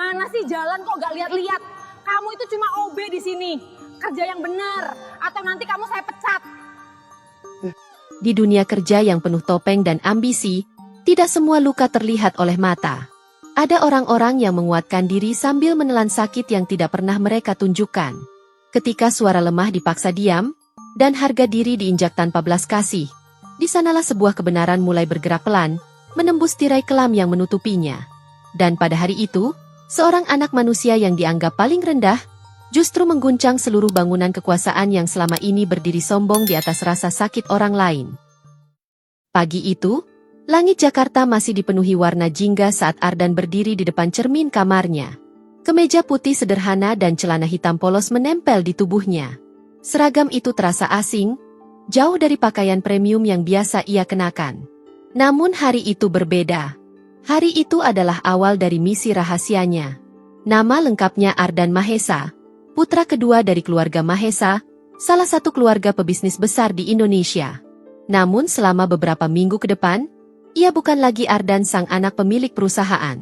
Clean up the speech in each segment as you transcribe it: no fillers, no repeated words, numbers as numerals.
Gimana sih jalan kok gak lihat-lihat? Kamu itu cuma OB di sini. Kerja yang benar, atau nanti kamu saya pecat. Di dunia kerja yang penuh topeng dan ambisi, tidak semua luka terlihat oleh mata. Ada orang-orang yang menguatkan diri sambil menelan sakit yang tidak pernah mereka tunjukkan. Ketika suara lemah dipaksa diam, dan harga diri diinjak tanpa belas kasih, di sanalah sebuah kebenaran mulai bergerak pelan, menembus tirai kelam yang menutupinya. Dan pada hari itu, seorang anak manusia yang dianggap paling rendah, justru mengguncang seluruh bangunan kekuasaan yang selama ini berdiri sombong di atas rasa sakit orang lain. Pagi itu, langit Jakarta masih dipenuhi warna jingga saat Ardan berdiri di depan cermin kamarnya. Kemeja putih sederhana dan celana hitam polos menempel di tubuhnya. Seragam itu terasa asing, jauh dari pakaian premium yang biasa ia kenakan. Namun hari itu berbeda. Hari itu adalah awal dari misi rahasianya. Nama lengkapnya Ardan Mahesa, putra kedua dari keluarga Mahesa, salah satu keluarga pebisnis besar di Indonesia. Namun selama beberapa minggu ke depan, ia bukan lagi Ardan sang anak pemilik perusahaan.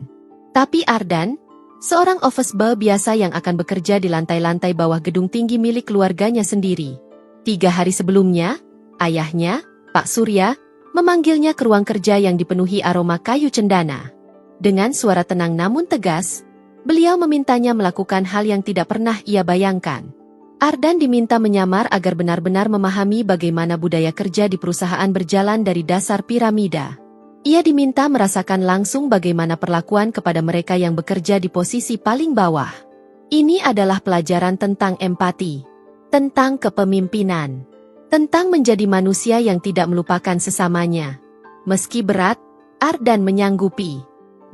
Tapi Ardan, seorang office boy biasa yang akan bekerja di lantai-lantai bawah gedung tinggi milik keluarganya sendiri. 3 hari sebelumnya, ayahnya, Pak Surya, memanggilnya ke ruang kerja yang dipenuhi aroma kayu cendana. Dengan suara tenang namun tegas, beliau memintanya melakukan hal yang tidak pernah ia bayangkan. Ardan diminta menyamar agar benar-benar memahami bagaimana budaya kerja di perusahaan berjalan dari dasar piramida. Ia diminta merasakan langsung bagaimana perlakuan kepada mereka yang bekerja di posisi paling bawah. Ini adalah pelajaran tentang empati, tentang kepemimpinan, tentang menjadi manusia yang tidak melupakan sesamanya. Meski berat, Ardan menyanggupi.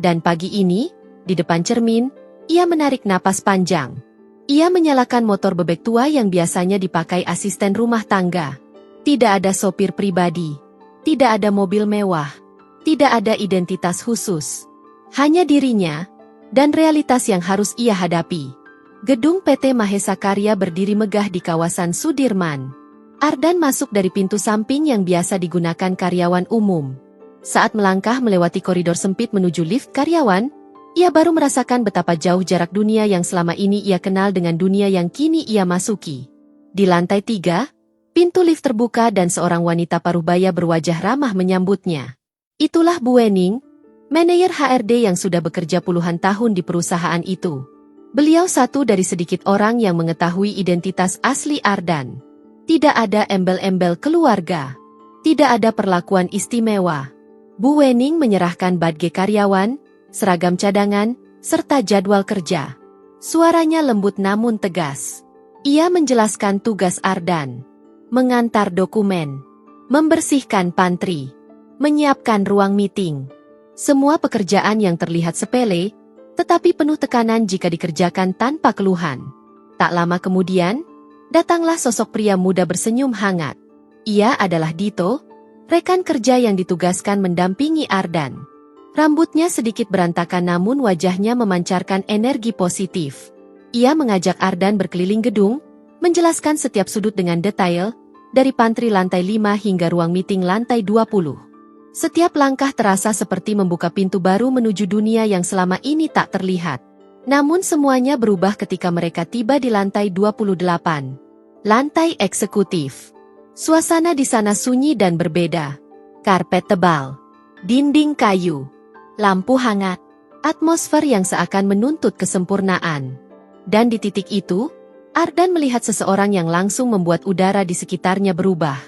Dan pagi ini, di depan cermin, ia menarik napas panjang. Ia menyalakan motor bebek tua yang biasanya dipakai asisten rumah tangga. Tidak ada sopir pribadi, tidak ada mobil mewah, tidak ada identitas khusus. Hanya dirinya, dan realitas yang harus ia hadapi. Gedung PT Mahesa Karya berdiri megah di kawasan Sudirman. Ardan masuk dari pintu samping yang biasa digunakan karyawan umum. Saat melangkah melewati koridor sempit menuju lift karyawan, ia baru merasakan betapa jauh jarak dunia yang selama ini ia kenal dengan dunia yang kini ia masuki. Di lantai 3, pintu lift terbuka dan seorang wanita parubaya berwajah ramah menyambutnya. Itulah Bu Wening, manajer HRD yang sudah bekerja puluhan tahun di perusahaan itu. Beliau satu dari sedikit orang yang mengetahui identitas asli Ardan. Tidak ada embel-embel keluarga. Tidak ada perlakuan istimewa. Bu Wening menyerahkan badge karyawan, seragam cadangan, serta jadwal kerja. Suaranya lembut namun tegas. Ia menjelaskan tugas Ardan. Mengantar dokumen, membersihkan pantry, menyiapkan ruang meeting. Semua pekerjaan yang terlihat sepele, tetapi penuh tekanan jika dikerjakan tanpa keluhan. Tak lama kemudian, datanglah sosok pria muda bersenyum hangat. Ia adalah Dito, rekan kerja yang ditugaskan mendampingi Ardan. Rambutnya sedikit berantakan namun wajahnya memancarkan energi positif. Ia mengajak Ardan berkeliling gedung, menjelaskan setiap sudut dengan detail, dari pantry lantai 5 hingga ruang meeting lantai 20. Setiap langkah terasa seperti membuka pintu baru menuju dunia yang selama ini tak terlihat. Namun semuanya berubah ketika mereka tiba di lantai 28. Lantai eksekutif. Suasana di sana sunyi dan berbeda. Karpet tebal, dinding kayu, lampu hangat, atmosfer yang seakan menuntut kesempurnaan. Dan di titik itu, Ardan melihat seseorang yang langsung membuat udara di sekitarnya berubah.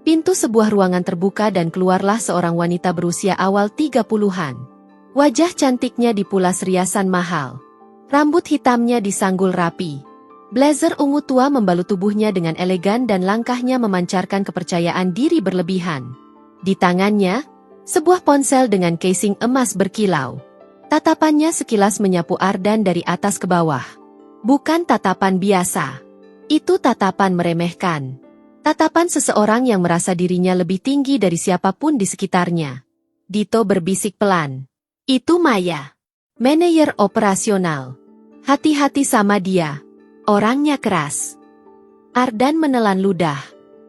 Pintu sebuah ruangan terbuka dan keluarlah seorang wanita berusia awal 30-an. Wajah cantiknya dipulas riasan mahal. Rambut hitamnya disanggul rapi. Blazer ungu tua membalut tubuhnya dengan elegan dan langkahnya memancarkan kepercayaan diri berlebihan. Di tangannya, sebuah ponsel dengan casing emas berkilau. Tatapannya sekilas menyapu Ardan dari atas ke bawah. Bukan tatapan biasa. Itu tatapan meremehkan. Tatapan seseorang yang merasa dirinya lebih tinggi dari siapapun di sekitarnya. Dito berbisik pelan. Itu Maya, manajer operasional. Hati-hati sama dia. Orangnya keras. Ardan menelan ludah.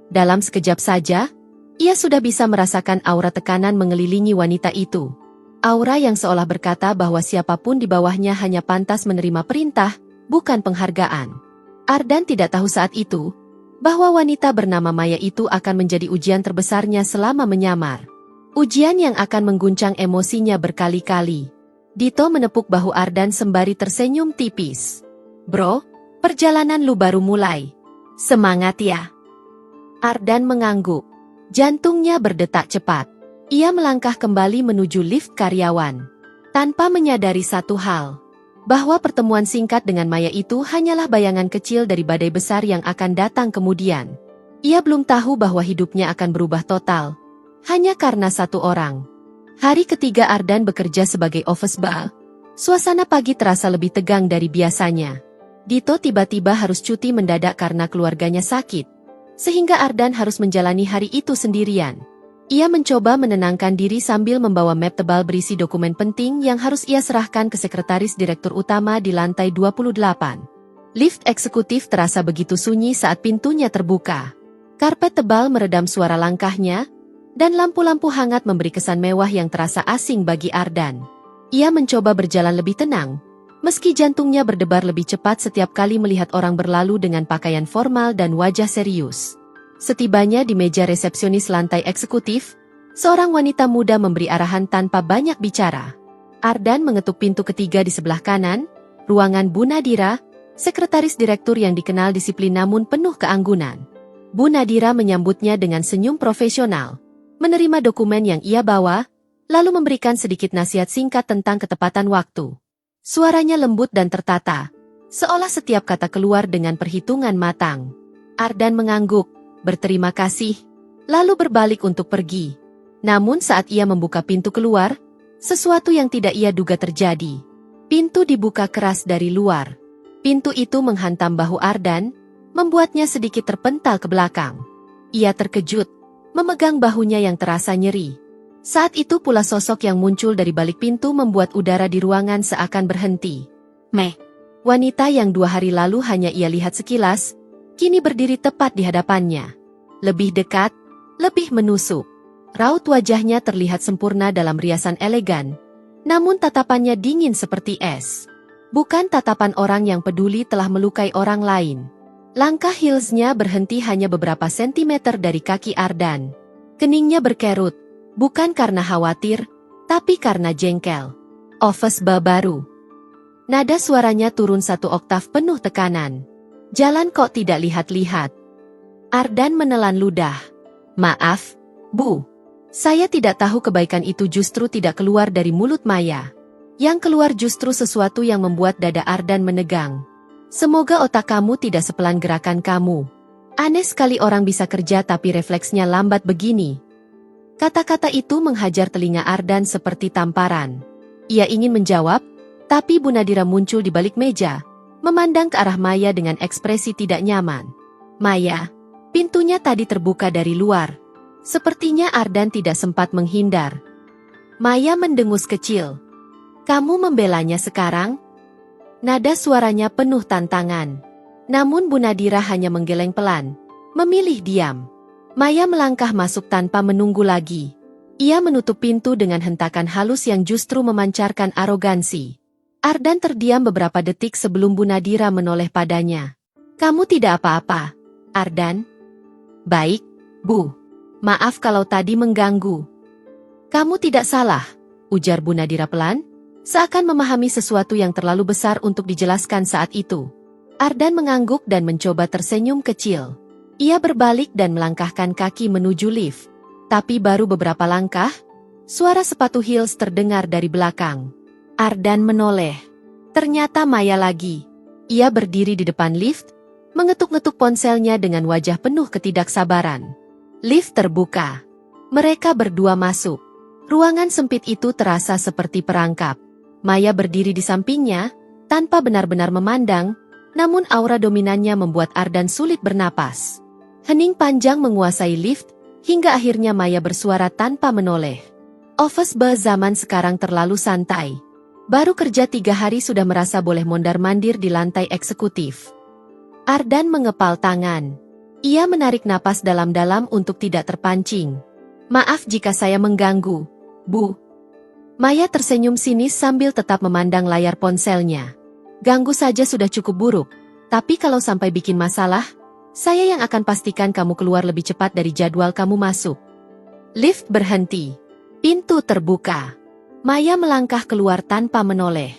Dalam sekejap saja, ia sudah bisa merasakan aura tekanan mengelilingi wanita itu. Aura yang seolah berkata bahwa siapapun di bawahnya hanya pantas menerima perintah, bukan penghargaan. Ardan tidak tahu saat itu, bahwa wanita bernama Maya itu akan menjadi ujian terbesarnya selama menyamar. Ujian yang akan mengguncang emosinya berkali-kali. Dito menepuk bahu Ardan sembari tersenyum tipis. "Bro, perjalanan lu baru mulai. Semangat ya." Ardan mengangguk. Jantungnya berdetak cepat. Ia melangkah kembali menuju lift karyawan. Tanpa menyadari satu hal, bahwa pertemuan singkat dengan Maya itu hanyalah bayangan kecil dari badai besar yang akan datang kemudian. Ia belum tahu bahwa hidupnya akan berubah total, hanya karena satu orang. Hari ketiga Ardan bekerja sebagai office boy. Suasana pagi terasa lebih tegang dari biasanya. Dito tiba-tiba harus cuti mendadak karena keluarganya sakit, sehingga Ardan harus menjalani hari itu sendirian. Ia mencoba menenangkan diri sambil membawa map tebal berisi dokumen penting yang harus ia serahkan ke sekretaris direktur utama di lantai 28. Lift eksekutif terasa begitu sunyi saat pintunya terbuka. Karpet tebal meredam suara langkahnya, dan lampu-lampu hangat memberi kesan mewah yang terasa asing bagi Ardan. Ia mencoba berjalan lebih tenang, meski jantungnya berdebar lebih cepat setiap kali melihat orang berlalu dengan pakaian formal dan wajah serius. Setibanya di meja resepsionis lantai eksekutif, seorang wanita muda memberi arahan tanpa banyak bicara. Ardan mengetuk pintu ketiga di sebelah kanan, ruangan Bu Nadira, sekretaris direktur yang dikenal disiplin namun penuh keanggunan. Bu Nadira menyambutnya dengan senyum profesional, menerima dokumen yang ia bawa, lalu memberikan sedikit nasihat singkat tentang ketepatan waktu. Suaranya lembut dan tertata, seolah setiap kata keluar dengan perhitungan matang. Ardan mengangguk, berterima kasih, lalu berbalik untuk pergi. Namun saat ia membuka pintu keluar, sesuatu yang tidak ia duga terjadi. Pintu dibuka keras dari luar. Pintu itu menghantam bahu Ardan, membuatnya sedikit terpental ke belakang. Ia terkejut, memegang bahunya yang terasa nyeri. Saat itu pula sosok yang muncul dari balik pintu membuat udara di ruangan seakan berhenti. Meh, wanita yang 2 hari lalu hanya ia lihat sekilas, kini berdiri tepat di hadapannya. Lebih dekat, lebih menusuk. Raut wajahnya terlihat sempurna dalam riasan elegan, namun tatapannya dingin seperti es. Bukan tatapan orang yang peduli telah melukai orang lain. Langkah heelsnya berhenti hanya beberapa sentimeter dari kaki Ardan. Keningnya berkerut, bukan karena khawatir, tapi karena jengkel. Office boy baru. Nada suaranya turun 1 oktav penuh tekanan. Jalan kok tidak lihat-lihat. Ardan menelan ludah. Maaf, Bu. Saya tidak tahu kebaikan itu justru tidak keluar dari mulut Maya. Yang keluar justru sesuatu yang membuat dada Ardan menegang. Semoga otak kamu tidak sepelan gerakan kamu. Aneh sekali orang bisa kerja tapi refleksnya lambat begini. Kata-kata itu menghajar telinga Ardan seperti tamparan. Ia ingin menjawab, tapi Bu Nadira muncul di balik meja, memandang ke arah Maya dengan ekspresi tidak nyaman. Maya, pintunya tadi terbuka dari luar. Sepertinya Ardan tidak sempat menghindar. Maya mendengus kecil. Kamu membelanya sekarang? Nada suaranya penuh tantangan. Namun Bu Nadira hanya menggeleng pelan, memilih diam. Maya melangkah masuk tanpa menunggu lagi. Ia menutup pintu dengan hentakan halus yang justru memancarkan arogansi. Ardan terdiam beberapa detik sebelum Bu Nadira menoleh padanya. Kamu tidak apa-apa, Ardan? Baik, Bu. Maaf kalau tadi mengganggu. Kamu tidak salah, ujar Bu Nadira pelan, seakan memahami sesuatu yang terlalu besar untuk dijelaskan saat itu. Ardan mengangguk dan mencoba tersenyum kecil. Ia berbalik dan melangkahkan kaki menuju lift. Tapi baru beberapa langkah, suara sepatu heels terdengar dari belakang. Ardan menoleh. Ternyata Maya lagi. Ia berdiri di depan lift, mengetuk-ngetuk ponselnya dengan wajah penuh ketidaksabaran. Lift terbuka. Mereka berdua masuk. Ruangan sempit itu terasa seperti perangkap. Maya berdiri di sampingnya, tanpa benar-benar memandang, namun aura dominannya membuat Ardan sulit bernapas. Hening panjang menguasai lift, hingga akhirnya Maya bersuara tanpa menoleh. Office boy zaman sekarang terlalu santai. Baru kerja 3 hari sudah merasa boleh mondar-mandir di lantai eksekutif. Ardan mengepal tangan. Ia menarik napas dalam-dalam untuk tidak terpancing. Maaf jika saya mengganggu, Bu. Maya tersenyum sinis sambil tetap memandang layar ponselnya. Ganggu saja sudah cukup buruk, tapi kalau sampai bikin masalah, saya yang akan pastikan kamu keluar lebih cepat dari jadwal kamu masuk. Lift berhenti. Pintu terbuka. Maya melangkah keluar tanpa menoleh.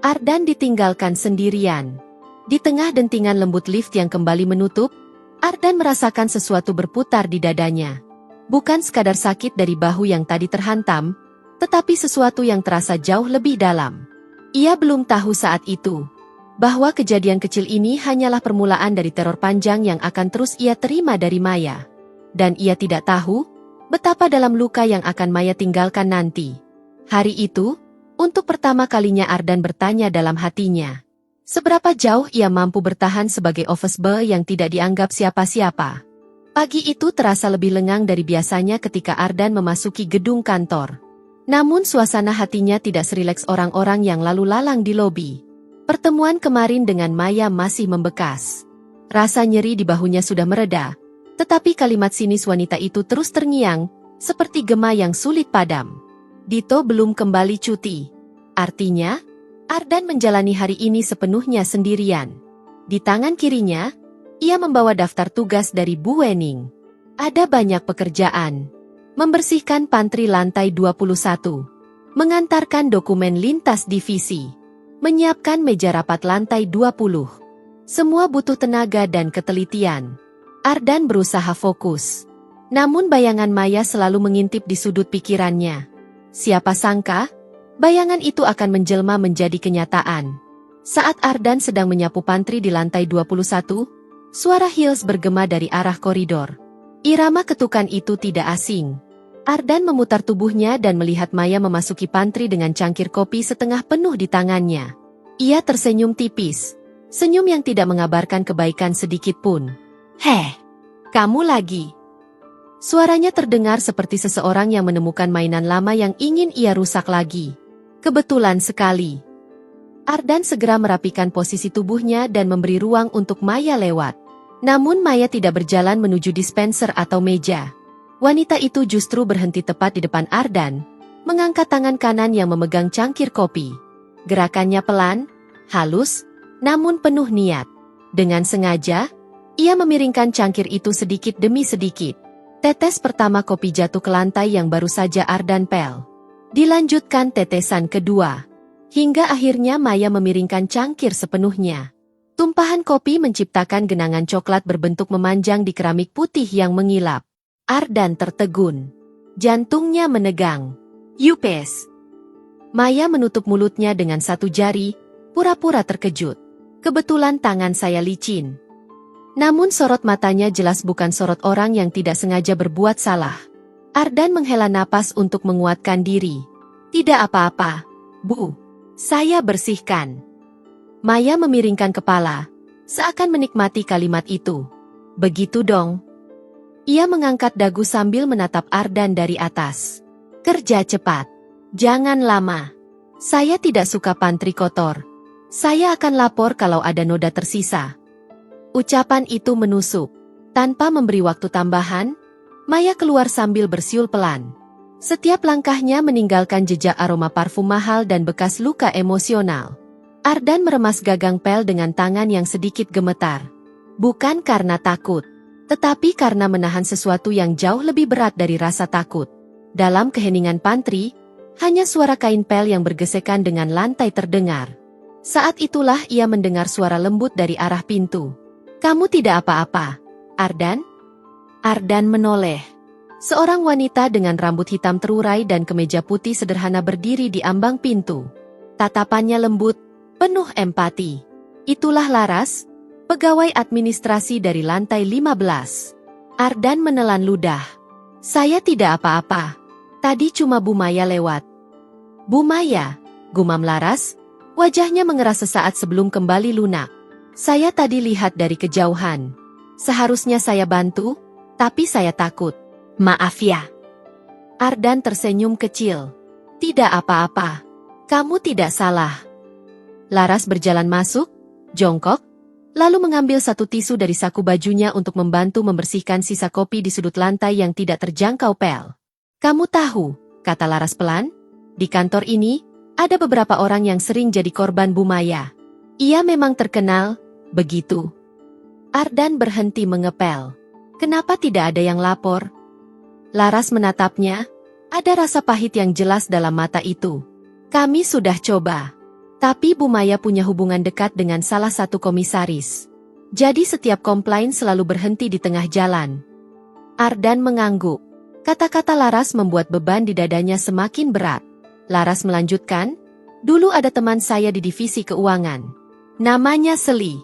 Ardan ditinggalkan sendirian. Di tengah dentingan lembut lift yang kembali menutup, Ardan merasakan sesuatu berputar di dadanya. Bukan sekadar sakit dari bahu yang tadi terhantam, tetapi sesuatu yang terasa jauh lebih dalam. Ia belum tahu saat itu bahwa kejadian kecil ini hanyalah permulaan dari teror panjang yang akan terus ia terima dari Maya. Dan ia tidak tahu betapa dalam luka yang akan Maya tinggalkan nanti. Hari itu, untuk pertama kalinya Ardan bertanya dalam hatinya, seberapa jauh ia mampu bertahan sebagai office boy yang tidak dianggap siapa-siapa. Pagi itu terasa lebih lengang dari biasanya ketika Ardan memasuki gedung kantor. Namun suasana hatinya tidak serileks orang-orang yang lalu lalang di lobi. Pertemuan kemarin dengan Maya masih membekas. Rasa nyeri di bahunya sudah mereda, tetapi kalimat sinis wanita itu terus terngiang, seperti gema yang sulit padam. Dito belum kembali cuti. Artinya, Ardan menjalani hari ini sepenuhnya sendirian. Di tangan kirinya, ia membawa daftar tugas dari Bu Wening. Ada banyak pekerjaan. Membersihkan pantry lantai 21. Mengantarkan dokumen lintas divisi. Menyiapkan meja rapat lantai 20. Semua butuh tenaga dan ketelitian. Ardan berusaha fokus. Namun bayangan Maya selalu mengintip di sudut pikirannya. Siapa sangka, bayangan itu akan menjelma menjadi kenyataan. Saat Ardan sedang menyapu pantry di lantai 21, suara heels bergema dari arah koridor. Irama ketukan itu tidak asing. Ardan memutar tubuhnya dan melihat Maya memasuki pantry dengan cangkir kopi setengah penuh di tangannya. Ia tersenyum tipis, senyum yang tidak mengabarkan kebaikan sedikit pun. "Heh, kamu lagi." Suaranya terdengar seperti seseorang yang menemukan mainan lama yang ingin ia rusak lagi. Kebetulan sekali. Ardan segera merapikan posisi tubuhnya dan memberi ruang untuk Maya lewat. Namun Maya tidak berjalan menuju dispenser atau meja. Wanita itu justru berhenti tepat di depan Ardan, mengangkat tangan kanan yang memegang cangkir kopi. Gerakannya pelan, halus, namun penuh niat. Dengan sengaja, ia memiringkan cangkir itu sedikit demi sedikit. Tetes pertama kopi jatuh ke lantai yang baru saja Ardan pel. Dilanjutkan tetesan kedua. Hingga akhirnya Maya memiringkan cangkir sepenuhnya. Tumpahan kopi menciptakan genangan coklat berbentuk memanjang di keramik putih yang mengilap. Ardan tertegun. Jantungnya menegang. "Yupes." Maya menutup mulutnya dengan satu jari, pura-pura terkejut. "Kebetulan tangan saya licin." Namun sorot matanya jelas bukan sorot orang yang tidak sengaja berbuat salah. Ardan menghela napas untuk menguatkan diri. "Tidak apa-apa, Bu. Saya bersihkan." Maya memiringkan kepala, seakan menikmati kalimat itu. "Begitu dong." Ia mengangkat dagu sambil menatap Ardan dari atas. "Kerja cepat. Jangan lama. Saya tidak suka pantry kotor. Saya akan lapor kalau ada noda tersisa." Ucapan itu menusuk. Tanpa memberi waktu tambahan, Maya keluar sambil bersiul pelan. Setiap langkahnya meninggalkan jejak aroma parfum mahal dan bekas luka emosional. Ardan meremas gagang pel dengan tangan yang sedikit gemetar. Bukan karena takut, tetapi karena menahan sesuatu yang jauh lebih berat dari rasa takut. Dalam keheningan pantry, hanya suara kain pel yang bergesekan dengan lantai terdengar. Saat itulah ia mendengar suara lembut dari arah pintu. "Kamu tidak apa-apa, Ardan?" Ardan menoleh. Seorang wanita dengan rambut hitam terurai dan kemeja putih sederhana berdiri di ambang pintu. Tatapannya lembut, penuh empati. Itulah Laras, pegawai administrasi dari lantai 15. Ardan menelan ludah. "Saya tidak apa-apa. Tadi cuma Bu Maya lewat." "Bu Maya?" gumam Laras, wajahnya mengeras sesaat sebelum kembali lunak. "Saya tadi lihat dari kejauhan. Seharusnya saya bantu, tapi saya takut. Maaf ya." Ardan tersenyum kecil. "Tidak apa-apa. Kamu tidak salah." Laras berjalan masuk, jongkok, lalu mengambil satu tisu dari saku bajunya untuk membantu membersihkan sisa kopi di sudut lantai yang tidak terjangkau pel. "Kamu tahu," kata Laras pelan, Di kantor ini, ada beberapa orang yang sering jadi korban Bu Maya. Ia memang terkenal, begitu. Ardan berhenti mengepel. Kenapa tidak ada yang lapor? Laras menatapnya, ada rasa pahit yang jelas dalam mata itu. Kami sudah coba. Tapi Bu Maya punya hubungan dekat dengan salah satu komisaris. Jadi setiap komplain selalu berhenti di tengah jalan. Ardan mengangguk. Kata-kata Laras membuat beban di dadanya semakin berat. Laras melanjutkan, dulu ada teman saya di divisi keuangan. Namanya Seli.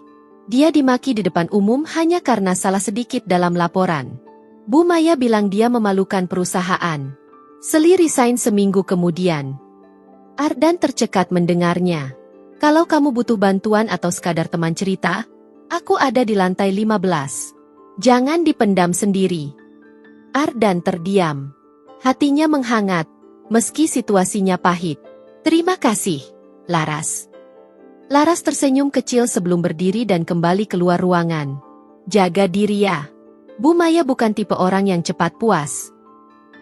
Dia dimaki di depan umum hanya karena salah sedikit dalam laporan. Bu Maya bilang dia memalukan perusahaan. Seli resign seminggu kemudian. Ardan tercekat mendengarnya. Kalau kamu butuh bantuan atau sekadar teman cerita, aku ada di lantai 15. Jangan dipendam sendiri. Ardan terdiam. Hatinya menghangat, meski situasinya pahit. Terima kasih, Laras. Laras tersenyum kecil sebelum berdiri dan kembali keluar ruangan. Jaga diri ya. Bu Maya bukan tipe orang yang cepat puas.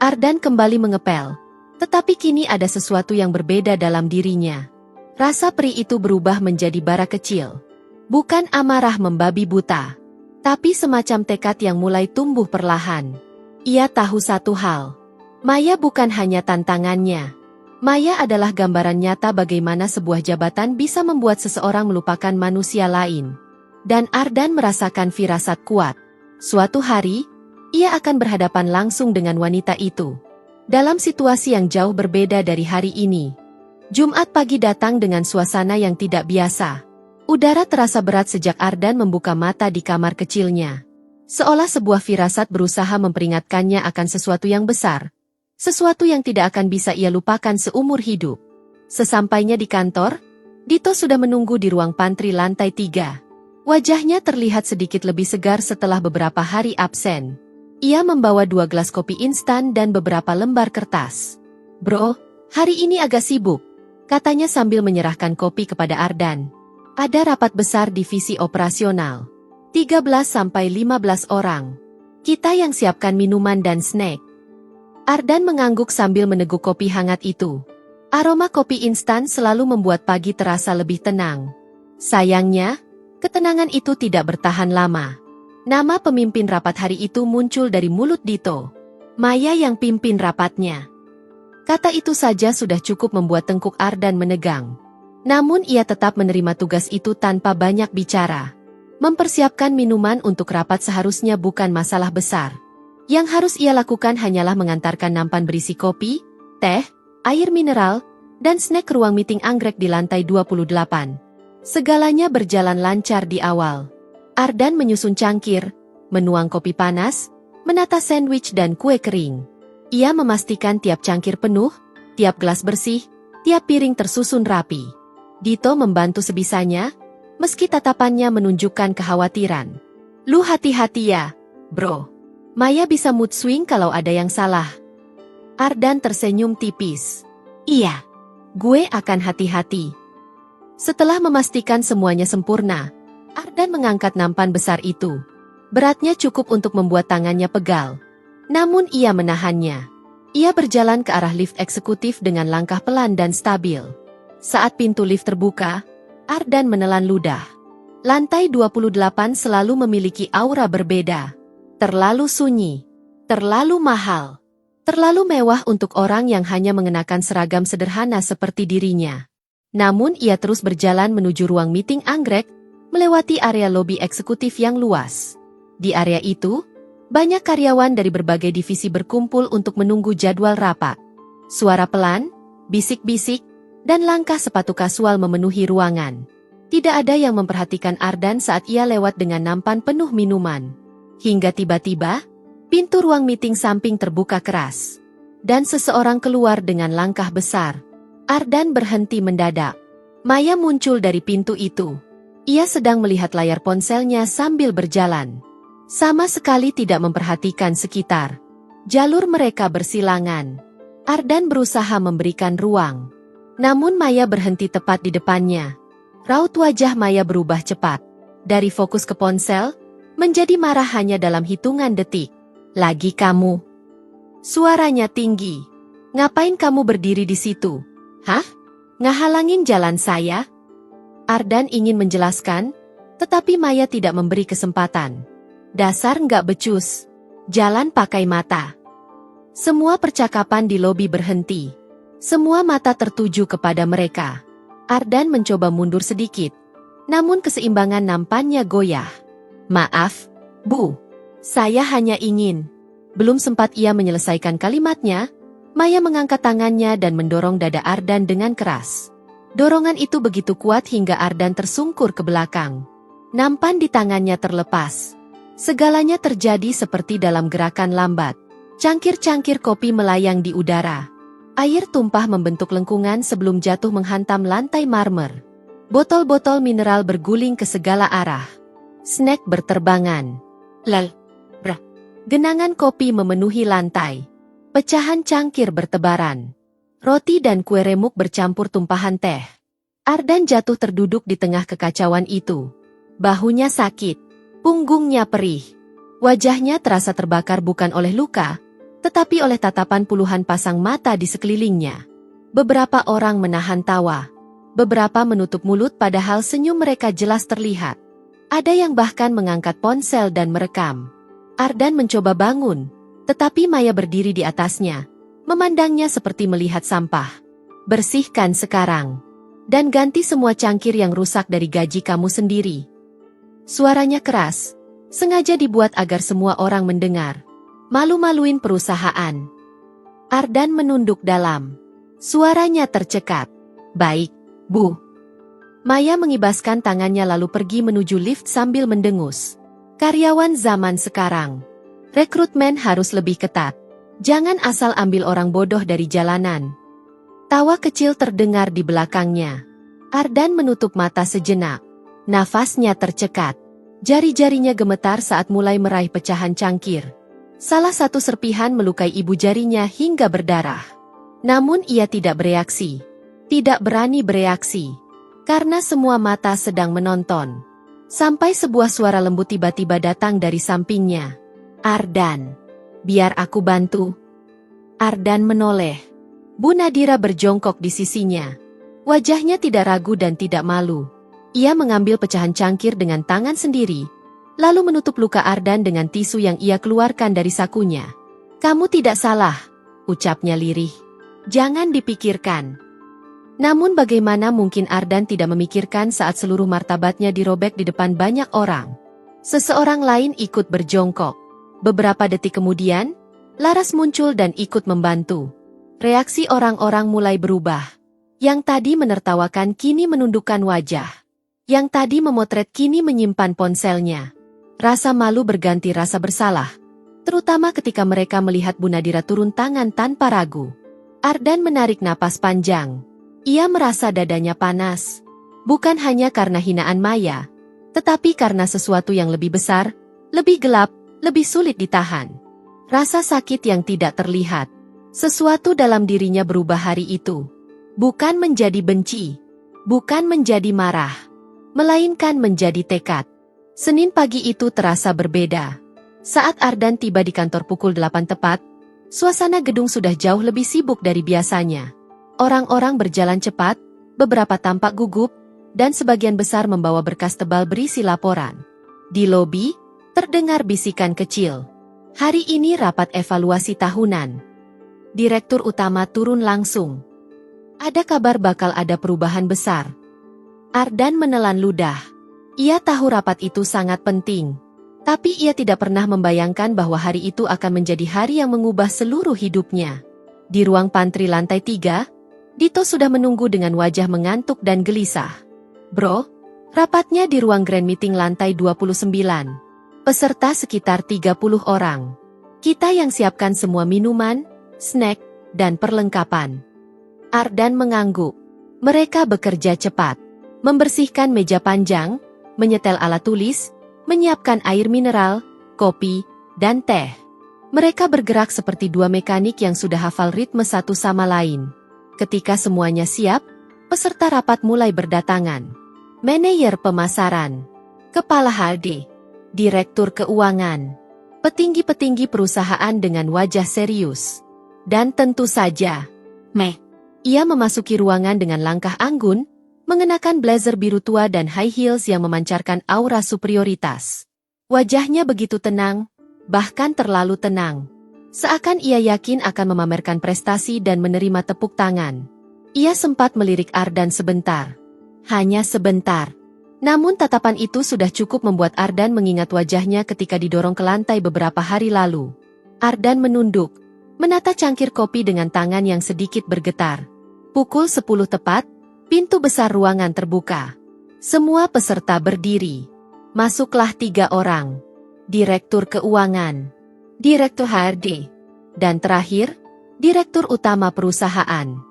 Ardan kembali mengepel. Tetapi kini ada sesuatu yang berbeda dalam dirinya. Rasa perih itu berubah menjadi bara kecil. Bukan amarah membabi buta. Tapi semacam tekad yang mulai tumbuh perlahan. Ia tahu satu hal. Maya bukan hanya tantangannya. Maya adalah gambaran nyata bagaimana sebuah jabatan bisa membuat seseorang melupakan manusia lain. Dan Ardan merasakan firasat kuat. Suatu hari, ia akan berhadapan langsung dengan wanita itu. Dalam situasi yang jauh berbeda dari hari ini. Jumat pagi datang dengan suasana yang tidak biasa. Udara terasa berat sejak Ardan membuka mata di kamar kecilnya. Seolah sebuah firasat berusaha memperingatkannya akan sesuatu yang besar. Sesuatu yang tidak akan bisa ia lupakan seumur hidup. Sesampainya di kantor, Dito sudah menunggu di ruang pantry lantai 3. Wajahnya terlihat sedikit lebih segar setelah beberapa hari absen. Ia membawa 2 gelas kopi instan dan beberapa lembar kertas. Bro, hari ini agak sibuk, katanya sambil menyerahkan kopi kepada Ardan. Ada rapat besar divisi operasional. 13-15 orang. Kita yang siapkan minuman dan snack. Ardan mengangguk sambil meneguk kopi hangat itu. Aroma kopi instan selalu membuat pagi terasa lebih tenang. Sayangnya, ketenangan itu tidak bertahan lama. Nama pemimpin rapat hari itu muncul dari mulut Dito. Maya yang pimpin rapatnya. Kata itu saja sudah cukup membuat tengkuk Ardan menegang. Namun ia tetap menerima tugas itu tanpa banyak bicara. Mempersiapkan minuman untuk rapat seharusnya bukan masalah besar. Yang harus ia lakukan hanyalah mengantarkan nampan berisi kopi, teh, air mineral, dan snack ke ruang meeting anggrek di lantai 28. Segalanya berjalan lancar di awal. Ardan menyusun cangkir, menuang kopi panas, menata sandwich dan kue kering. Ia memastikan tiap cangkir penuh, tiap gelas bersih, tiap piring tersusun rapi. Dito membantu sebisanya, meski tatapannya menunjukkan kekhawatiran. Lu hati-hati ya, bro. Maya bisa mood swing kalau ada yang salah. Ardan tersenyum tipis. Iya, gue akan hati-hati. Setelah memastikan semuanya sempurna, Ardan mengangkat nampan besar itu. Beratnya cukup untuk membuat tangannya pegal. Namun ia menahannya. Ia berjalan ke arah lift eksekutif dengan langkah pelan dan stabil. Saat pintu lift terbuka, Ardan menelan ludah. Lantai 28 selalu memiliki aura berbeda. Terlalu sunyi, terlalu mahal, terlalu mewah untuk orang yang hanya mengenakan seragam sederhana seperti dirinya. Namun ia terus berjalan menuju ruang meeting anggrek, melewati area lobi eksekutif yang luas. Di area itu, banyak karyawan dari berbagai divisi berkumpul untuk menunggu jadwal rapat. Suara pelan, bisik-bisik, dan langkah sepatu kasual memenuhi ruangan. Tidak ada yang memperhatikan Ardan saat ia lewat dengan nampan penuh minuman. Hingga tiba-tiba, pintu ruang meeting samping terbuka keras. Dan seseorang keluar dengan langkah besar. Ardan berhenti mendadak. Maya muncul dari pintu itu. Ia sedang melihat layar ponselnya sambil berjalan. Sama sekali tidak memperhatikan sekitar. Jalur mereka bersilangan. Ardan berusaha memberikan ruang. Namun Maya berhenti tepat di depannya. Raut wajah Maya berubah cepat. Dari fokus ke ponsel, menjadi marah hanya dalam hitungan detik. Lagi kamu. Suaranya tinggi. Ngapain kamu berdiri di situ? Hah? Ngehalangin jalan saya? Ardan ingin menjelaskan, tetapi Maya tidak memberi kesempatan. Dasar nggak becus. Jalan pakai mata. Semua percakapan di lobi berhenti. Semua mata tertuju kepada mereka. Ardan mencoba mundur sedikit. Namun keseimbangan nampaknya goyah. Maaf, Bu. Saya hanya ingin. Belum sempat ia menyelesaikan kalimatnya, Maya mengangkat tangannya dan mendorong dada Ardan dengan keras. Dorongan itu begitu kuat hingga Ardan tersungkur ke belakang. Nampan di tangannya terlepas. Segalanya terjadi seperti dalam gerakan lambat. Cangkir-cangkir kopi melayang di udara. Air tumpah membentuk lengkungan sebelum jatuh menghantam lantai marmer. Botol-botol mineral berguling ke segala arah. Snack berterbangan. Genangan kopi memenuhi lantai. Pecahan cangkir bertebaran. Roti dan kue remuk bercampur tumpahan teh. Ardan jatuh terduduk di tengah kekacauan itu. Bahunya sakit. Punggungnya perih. Wajahnya terasa terbakar bukan oleh luka, tetapi oleh tatapan puluhan pasang mata di sekelilingnya. Beberapa orang menahan tawa. Beberapa menutup mulut padahal senyum mereka jelas terlihat. Ada yang bahkan mengangkat ponsel dan merekam. Ardan mencoba bangun, tetapi Maya berdiri di atasnya, memandangnya seperti melihat sampah. Bersihkan sekarang. Dan ganti semua cangkir yang rusak dari gaji kamu sendiri. Suaranya keras, sengaja dibuat agar semua orang mendengar. Malu-maluin perusahaan. Ardan menunduk dalam. Suaranya tercekat. Baik, Bu. Maya mengibaskan tangannya lalu pergi menuju lift sambil mendengus. Karyawan zaman sekarang. Rekrutmen harus lebih ketat. Jangan asal ambil orang bodoh dari jalanan. Tawa kecil terdengar di belakangnya. Ardan menutup mata sejenak. Nafasnya tercekat. Jari-jarinya gemetar saat mulai meraih pecahan cangkir. Salah satu serpihan melukai ibu jarinya hingga berdarah. Namun ia tidak bereaksi. Tidak berani bereaksi. Karena semua mata sedang menonton. Sampai sebuah suara lembut tiba-tiba datang dari sampingnya. Ardan. Biar aku bantu. Ardan menoleh. Bu Nadira berjongkok di sisinya. Wajahnya tidak ragu dan tidak malu. Ia mengambil pecahan cangkir dengan tangan sendiri, lalu menutup luka Ardan dengan tisu yang ia keluarkan dari sakunya. Kamu tidak salah, ucapnya lirih. Jangan dipikirkan. Namun bagaimana mungkin Ardan tidak memikirkan saat seluruh martabatnya dirobek di depan banyak orang. Seseorang lain ikut berjongkok. Beberapa detik kemudian, Laras muncul dan ikut membantu. Reaksi orang-orang mulai berubah. Yang tadi menertawakan kini menundukkan wajah. Yang tadi memotret kini menyimpan ponselnya. Rasa malu berganti rasa bersalah. Terutama ketika mereka melihat Bu Nadira turun tangan tanpa ragu. Ardan menarik napas panjang. Ia merasa dadanya panas. Bukan hanya karena hinaan Maya, tetapi karena sesuatu yang lebih besar, lebih gelap, lebih sulit ditahan. Rasa sakit yang tidak terlihat. Sesuatu dalam dirinya berubah hari itu. Bukan menjadi benci. Bukan menjadi marah. Melainkan menjadi tekad. Senin pagi itu terasa berbeda. Saat Ardan tiba di kantor pukul 8 tepat, suasana gedung sudah jauh lebih sibuk dari biasanya. Orang-orang berjalan cepat, beberapa tampak gugup, dan sebagian besar membawa berkas tebal berisi laporan. Di lobi, terdengar bisikan kecil. Hari ini rapat evaluasi tahunan. Direktur utama turun langsung. Ada kabar bakal ada perubahan besar. Ardan menelan ludah. Ia tahu rapat itu sangat penting. Tapi ia tidak pernah membayangkan bahwa hari itu akan menjadi hari yang mengubah seluruh hidupnya. Di ruang pantry lantai 3, Dito sudah menunggu dengan wajah mengantuk dan gelisah. Bro, rapatnya di ruang grand meeting lantai 29. Peserta sekitar 30 orang. Kita yang siapkan semua minuman, snack, dan perlengkapan. Ardan mengangguk. Mereka bekerja cepat. Membersihkan meja panjang, menyetel alat tulis, menyiapkan air mineral, kopi, dan teh. Mereka bergerak seperti dua mekanik yang sudah hafal ritme satu sama lain. Ketika semuanya siap, peserta rapat mulai berdatangan. Manajer pemasaran, kepala HD, direktur keuangan, petinggi-petinggi perusahaan dengan wajah serius. Dan tentu saja, ia memasuki ruangan dengan langkah anggun, mengenakan blazer biru tua dan high heels yang memancarkan aura superioritas. Wajahnya begitu tenang, bahkan terlalu tenang. Seakan ia yakin akan memamerkan prestasi dan menerima tepuk tangan. Ia sempat melirik Ardan sebentar. Hanya sebentar. Namun tatapan itu sudah cukup membuat Ardan mengingat wajahnya ketika didorong ke lantai beberapa hari lalu. Ardan menunduk, menata cangkir kopi dengan tangan yang sedikit bergetar. Pukul 10 tepat, pintu besar ruangan terbuka. Semua peserta berdiri. Masuklah 3 orang. Direktur Keuangan, Direktur HRD, dan terakhir, Direktur Utama Perusahaan.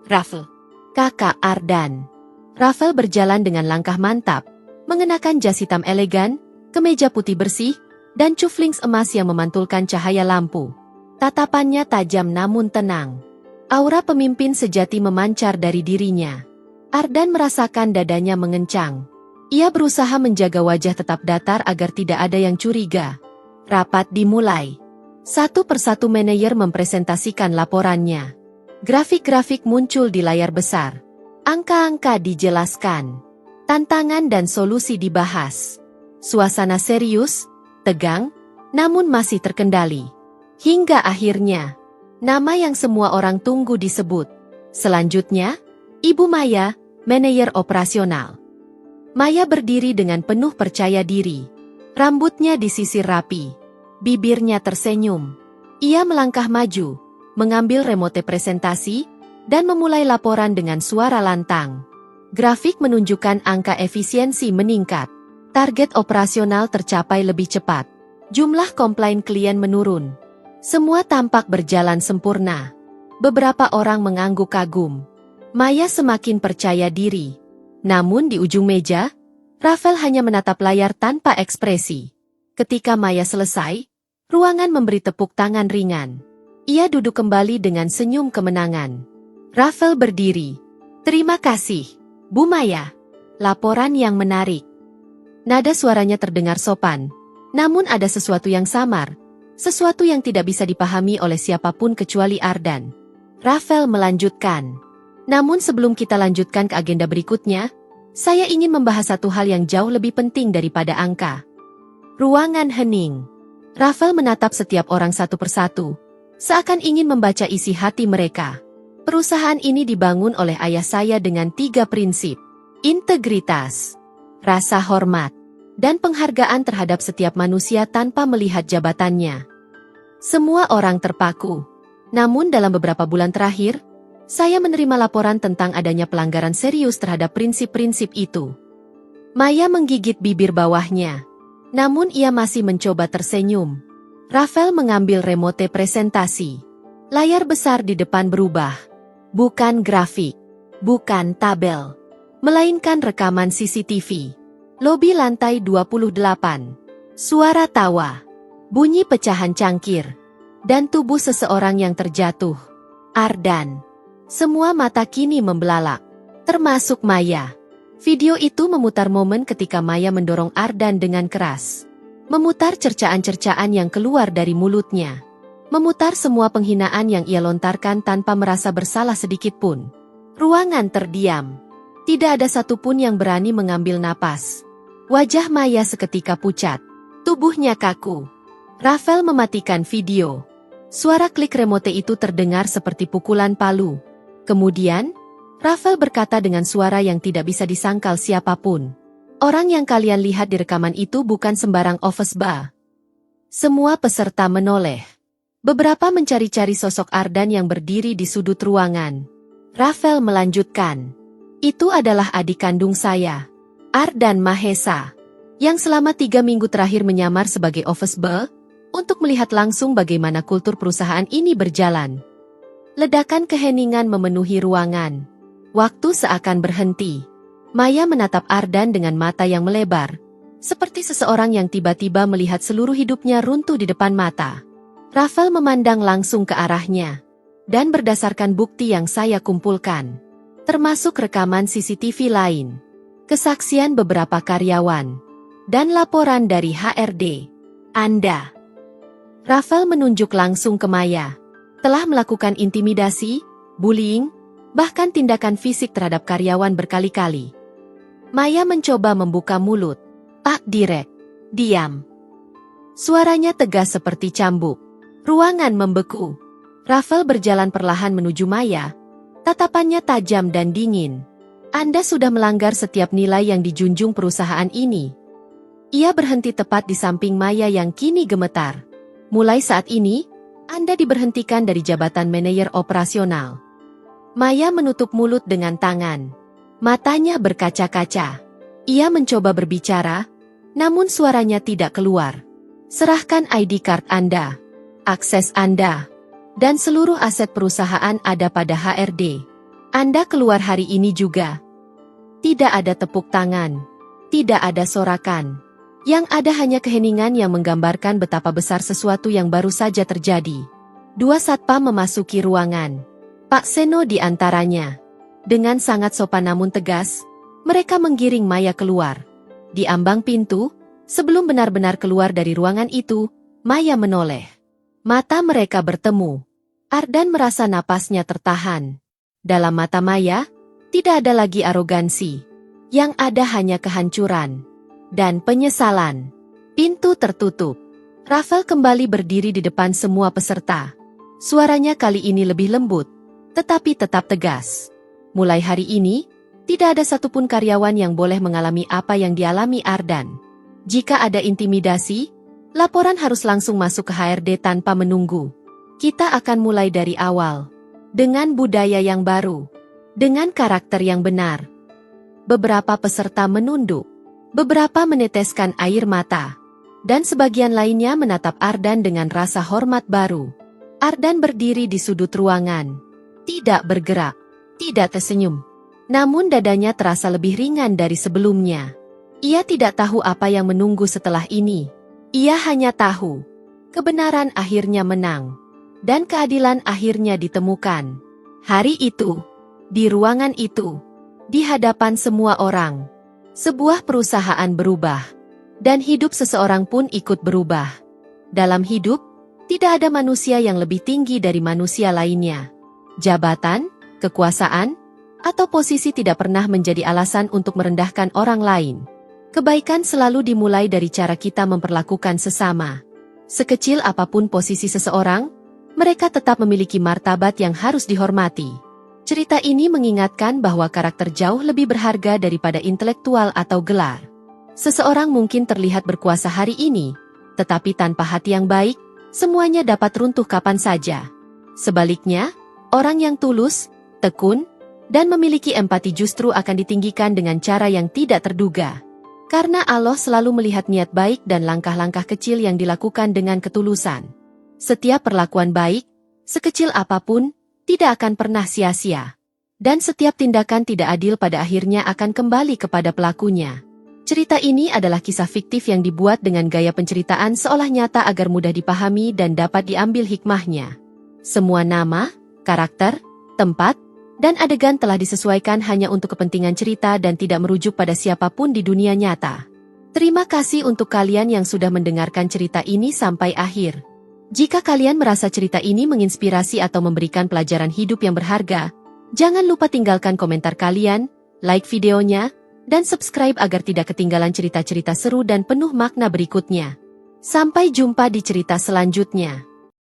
Rafael, kakak Ardan. Rafael berjalan dengan langkah mantap, mengenakan jas hitam elegan, kemeja putih bersih, dan cufflinks emas yang memantulkan cahaya lampu. Tatapannya tajam namun tenang. Aura pemimpin sejati memancar dari dirinya. Ardan merasakan dadanya mengencang. Ia berusaha menjaga wajah tetap datar agar tidak ada yang curiga. Rapat dimulai. Satu persatu manajer mempresentasikan laporannya. Grafik-grafik muncul di layar besar. Angka-angka dijelaskan. Tantangan dan solusi dibahas. Suasana serius, tegang, namun masih terkendali. Hingga akhirnya, nama yang semua orang tunggu disebut. Selanjutnya, Ibu Maya, manajer operasional. Maya berdiri dengan penuh percaya diri. Rambutnya disisir rapi. Bibirnya tersenyum. Ia melangkah maju, mengambil remote presentasi, dan memulai laporan dengan suara lantang. Grafik menunjukkan angka efisiensi meningkat. Target operasional tercapai lebih cepat. Jumlah komplain klien menurun. Semua tampak berjalan sempurna. Beberapa orang mengangguk kagum. Maya semakin percaya diri. Namun di ujung meja, Rafael hanya menatap layar tanpa ekspresi. Ketika Maya selesai, ruangan memberi tepuk tangan ringan. Ia duduk kembali dengan senyum kemenangan. Rafael berdiri. Terima kasih, Bu Maya. Laporan yang menarik. Nada suaranya terdengar sopan. Namun ada sesuatu yang samar. Sesuatu yang tidak bisa dipahami oleh siapapun kecuali Ardan. Rafael melanjutkan. Namun sebelum kita lanjutkan ke agenda berikutnya, saya ingin membahas satu hal yang jauh lebih penting daripada angka. Ruangan hening. Rafael menatap setiap orang satu persatu. Seakan ingin membaca isi hati mereka. Perusahaan ini dibangun oleh ayah saya dengan 3 prinsip. Integritas, rasa hormat, dan penghargaan terhadap setiap manusia tanpa melihat jabatannya. Semua orang terpaku. Namun dalam beberapa bulan terakhir, saya menerima laporan tentang adanya pelanggaran serius terhadap prinsip-prinsip itu. Maya menggigit bibir bawahnya. Namun ia masih mencoba tersenyum. Rafael mengambil remote presentasi. Layar besar di depan berubah. Bukan grafik, bukan tabel, melainkan rekaman CCTV. Lobi lantai 28. Suara tawa, bunyi pecahan cangkir, dan tubuh seseorang yang terjatuh. Ardan. Semua mata kini membelalak, termasuk Maya. Video itu memutar momen ketika Maya mendorong Ardan dengan keras. Memutar cercaan-cercaan yang keluar dari mulutnya. Memutar semua penghinaan yang ia lontarkan tanpa merasa bersalah sedikit pun. Ruangan terdiam. Tidak ada satupun yang berani mengambil napas. Wajah Maya seketika pucat. Tubuhnya kaku. Rafael mematikan video. Suara klik remote itu terdengar seperti pukulan palu. Kemudian, Rafael berkata dengan suara yang tidak bisa disangkal siapapun. Orang yang kalian lihat di rekaman itu bukan sembarang office boy. Semua peserta menoleh. Beberapa mencari-cari sosok Ardan yang berdiri di sudut ruangan. Rafael melanjutkan. Itu adalah adik kandung saya, Ardan Mahesa, yang selama 3 minggu terakhir menyamar sebagai office boy, untuk melihat langsung bagaimana kultur perusahaan ini berjalan. Ledakan keheningan memenuhi ruangan. Waktu seakan berhenti. Maya menatap Ardan dengan mata yang melebar, seperti seseorang yang tiba-tiba melihat seluruh hidupnya runtuh di depan mata. Rafael memandang langsung ke arahnya, dan berdasarkan bukti yang saya kumpulkan, termasuk rekaman CCTV lain, kesaksian beberapa karyawan, dan laporan dari HRD, Anda. Rafael menunjuk langsung ke Maya. telah melakukan intimidasi, bullying, bahkan tindakan fisik terhadap karyawan berkali-kali. Maya mencoba membuka mulut. "Pak Direk, diam." Suaranya tegas seperti cambuk. Ruangan membeku. Rafael berjalan perlahan menuju Maya. Tatapannya tajam dan dingin. "Anda sudah melanggar setiap nilai yang dijunjung perusahaan ini." Ia berhenti tepat di samping Maya yang kini gemetar. "Mulai saat ini, Anda diberhentikan dari jabatan manajer operasional." Maya menutup mulut dengan tangan. Matanya berkaca-kaca. Ia mencoba berbicara, namun suaranya tidak keluar. "Serahkan ID card Anda, akses Anda, dan seluruh aset perusahaan ada pada HRD. Anda keluar hari ini juga." Tidak ada tepuk tangan. Tidak ada sorakan. Yang ada hanya keheningan yang menggambarkan betapa besar sesuatu yang baru saja terjadi. Dua satpam memasuki ruangan. Pak Seno di antaranya. Dengan sangat sopan namun tegas, mereka menggiring Maya keluar. Di ambang pintu, sebelum benar-benar keluar dari ruangan itu, Maya menoleh. Mata mereka bertemu. Ardan merasa napasnya tertahan. Dalam mata Maya, tidak ada lagi arogansi. Yang ada hanya kehancuran dan penyesalan. Pintu tertutup. Rafael kembali berdiri di depan semua peserta. Suaranya kali ini lebih lembut, tetapi tetap tegas. "Mulai hari ini, tidak ada satupun karyawan yang boleh mengalami apa yang dialami Ardan. Jika ada intimidasi, laporan harus langsung masuk ke HRD tanpa menunggu. Kita akan mulai dari awal. Dengan budaya yang baru. Dengan karakter yang benar." Beberapa peserta menunduk. Beberapa meneteskan air mata. Dan sebagian lainnya menatap Ardan dengan rasa hormat baru. Ardan berdiri di sudut ruangan. Tidak bergerak. Tidak tersenyum. Namun dadanya terasa lebih ringan dari sebelumnya. Ia tidak tahu apa yang menunggu setelah ini. Ia hanya tahu. Kebenaran akhirnya menang. Dan keadilan akhirnya ditemukan. Hari itu. Di ruangan itu. Di hadapan semua orang. Sebuah perusahaan berubah. Dan hidup seseorang pun ikut berubah. Dalam hidup, tidak ada manusia yang lebih tinggi dari manusia lainnya. Jabatan, kekuasaan, atau posisi tidak pernah menjadi alasan untuk merendahkan orang lain. Kebaikan selalu dimulai dari cara kita memperlakukan sesama. Sekecil apapun posisi seseorang, mereka tetap memiliki martabat yang harus dihormati. Cerita ini mengingatkan bahwa karakter jauh lebih berharga daripada intelektual atau gelar. Seseorang mungkin terlihat berkuasa hari ini, tetapi tanpa hati yang baik, semuanya dapat runtuh kapan saja. Sebaliknya, orang yang tulus, tekun, dan memiliki empati justru akan ditinggikan dengan cara yang tidak terduga. Karena Allah selalu melihat niat baik dan langkah-langkah kecil yang dilakukan dengan ketulusan. Setiap perlakuan baik, sekecil apapun, tidak akan pernah sia-sia. Dan setiap tindakan tidak adil pada akhirnya akan kembali kepada pelakunya. Cerita ini adalah kisah fiktif yang dibuat dengan gaya penceritaan seolah nyata agar mudah dipahami dan dapat diambil hikmahnya. Semua nama, karakter, tempat, dan adegan telah disesuaikan hanya untuk kepentingan cerita dan tidak merujuk pada siapapun di dunia nyata. Terima kasih untuk kalian yang sudah mendengarkan cerita ini sampai akhir. Jika kalian merasa cerita ini menginspirasi atau memberikan pelajaran hidup yang berharga, jangan lupa tinggalkan komentar kalian, like videonya, dan subscribe agar tidak ketinggalan cerita-cerita seru dan penuh makna berikutnya. Sampai jumpa di cerita selanjutnya.